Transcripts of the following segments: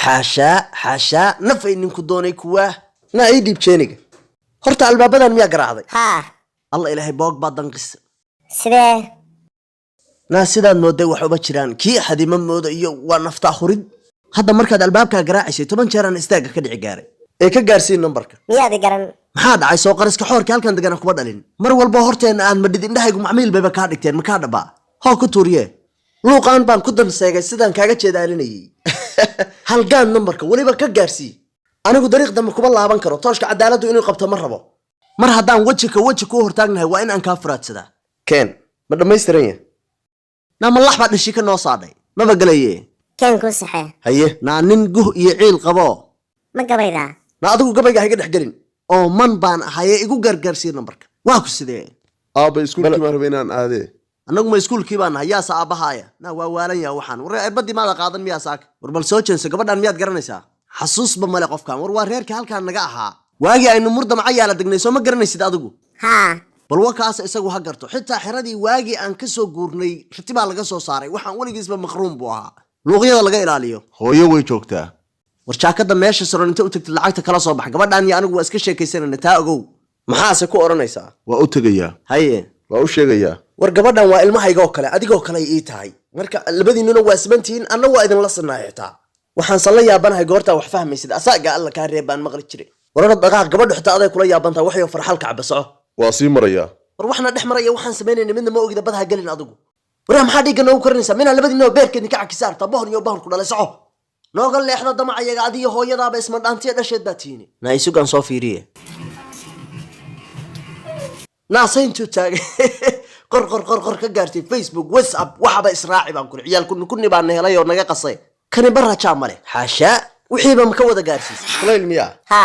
حاشا نفي إنكم دوني كواه نا أيدي بشينك هرت على الباب بدن ميا قراضي ها الله إلهي بوق بعضن قصة سيده نا سيدان مودة وحوبة جيران كي أحد من مودة إيو ونفتا خورد هذا مركز الباب كقراعي شيء طبعا جيران استاجا كده عقاري إيه كجارسين نمبرك ميا دي قرن maxaa dhacay soo qariska xoorka halkan degan kuma dhalin mar walba horteena aan madid indhahaygu macmiil bay ka dhigteen ma ka dhaba hoo ku tuuriye luuqan baan ku danseegay sidaan kaaga jeedaalinayay halgaan numberka waliba ka gaarsii anigu dariiqda ma kuba laaban karo tooshka cadaaladu inuu qabto ma rabo mar haddaan waji ku hortaagnahay waa in aan ka furaadsada keen ma dhamaystiran yahay nama laxba dhishi ka noo saadhay ma bagalaye keen ku saxay haye na nin guh iyo ciil qabo ma gabayda na adigu gabayga hayga dhaxgelin oo man baan ahaye igu gargaarsiin numberka waa ku sidee aaba iskuulkii ma rabeenaan aade anagu ma iskuulkii baan hayaa saabahaaya na waa waalan yaa waxaan war badii maada qaadan miyaa saak war bal soo jeenso gabadhan miyaad garanaysaa xasuusba male qofkan war waa reerka halkaan naga ahaa waagi aynu murda macayaala degnay soo ma garanaysid adigu ha bal wakaas isagu ha garto xitaa xiradii waagi aan ka soo guurnay rtibaa laga soo saaray waxaan waligiisba maqruun buu ahaa luuqyada laga ilaaliyo hooyo way joogtaa war jaakada meesha saran inta u tagtay lacagta kala soo bax gabadhan iyo anigu waa iska sheekaysanana taa ogow maxaase ku oranaysaa waa u tagayaa haye waa u sheegayaa war gabadhan waa ilmahayga oo kale adigoo kale ii tahay marka labadiinuna waa sibantiin anna waa idin la sinaayataa waxaan san la yaabanahay goortaa wax fahmaysid asaaga alla kaa reebaan maqli jire warana dhaqaaq gabadhu xitaa aday kula yaabantaa waxyo farxalka cabasoco waa sii marayaa war waxna dhex maraya waxaan samaynayna midna ma ogida badaha gelin adigu waraa maxaa dhiigga noogu karinaysaa minaa labadiinoo beerkeedni ka cakisaarta bohor iyo bahor ku dhalay soco nooga leexda damacayaga adiyo hooyadaaba isma dhaantiya dhasheed baa tiini naa isugan soo fiiriye naasayntuu taagay qor ka gaartay facebook whatsapp waxaba israaci baan kuri ciyaal kunni baan helay oo naga qasay kani barajaa male xaashaa wixiiba ma ka wada gaarsiisay kulayl miyaa ha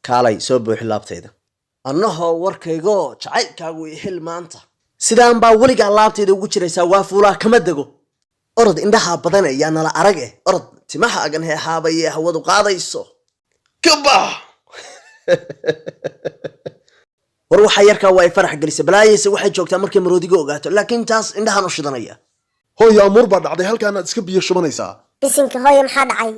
kaalay soo buuxi laabtayda annahoo warkaygoo jacaylkaagu ihil maanta sidaan baa weligaa laabtayda ugu jiraysaa waa fuulaa kama dego orod indhaha badan yaa nala arag orod timaha agan heehaabaye hawadu qaadayso kaba war waxa yarkaa waa farax gelisay balaayaysa waxay joogtaa markay maroodiga ogaato laakiin taas indhahan u shidanaya hooyo amuur baa dhacday halkaanaad iska biyo shubanaysaa bisinka hooyo maxaa dhacay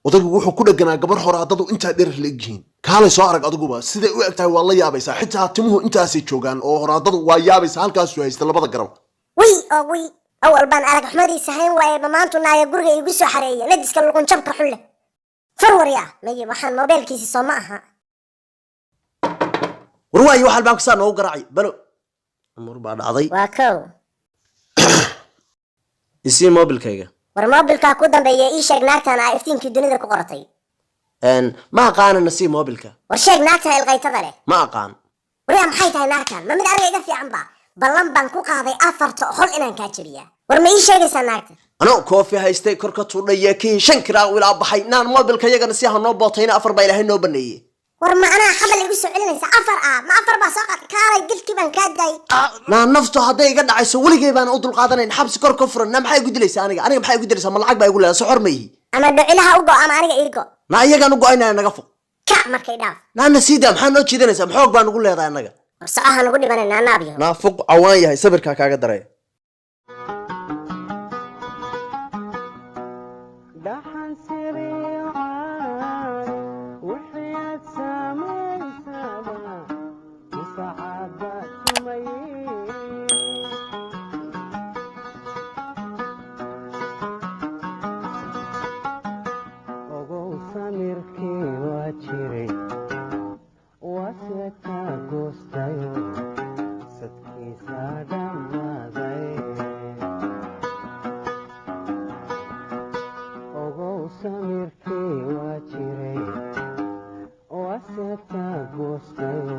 odaygu wuxuu ku dhaganaa gabar horaadadu intaa dherer la egyihiin kaalay soo arag adiguba siday u egtahay waa la yaabaysaa xitaa timuhu intaasay joogaan oo horaadadu waa yaabaysaa halkaasuu haysta labada garab wiy أول بان أرق حمدي سهين ويا بمانتو نايا قرقة يقصو حرية ندس كاللقون جبك حلة فرور يا ميجي وحان موبيل كيسي صماها ورواي وحال باكسان هو قرعي بلو أمور بعد عضي واكو يسي موبيل كيغا ورموبيل كاكو دنبيا إيشاق ناكتان عايفتين كي دوني داكو قرطي ما أقان نسي موبيل كا ورشاق ناكتان الغاية تغلي ما أقان وريا محايتها ناكتان ما مد أرقى يقفي عن بعض بلان بانكو قاضي أفرتو حل إنان كاتشريا ورما إيشاق ساناكتان أنا كوفي هايستي كوركتو ليكي شنكرا ولا بحي نان موبيل كيغا نسيها نوبوتين أفر بايلهي نوبني ورما أنا حبل يقصو علينا أفر ما أفر باساقات كالي قلت كيبان كاداي نان نفتو هداي قد عيسو ولي كيبان أدو القادنين حبس كور كفر نام حي قد ليس أنا محي قد ليس ملعق بايقول لها سحر ميه أما دعي لها أوقو أما أنا إيقو نا إيقا نقو أينا نقفو كا مركي داف نا نسيدا محان نو تشيدين إسا محوق بان نقول لها نقا ورساها نقول لي بان نابيو نا فوق عوان يهي سبر كاكا قدري Samirki wajire, waseta gostay.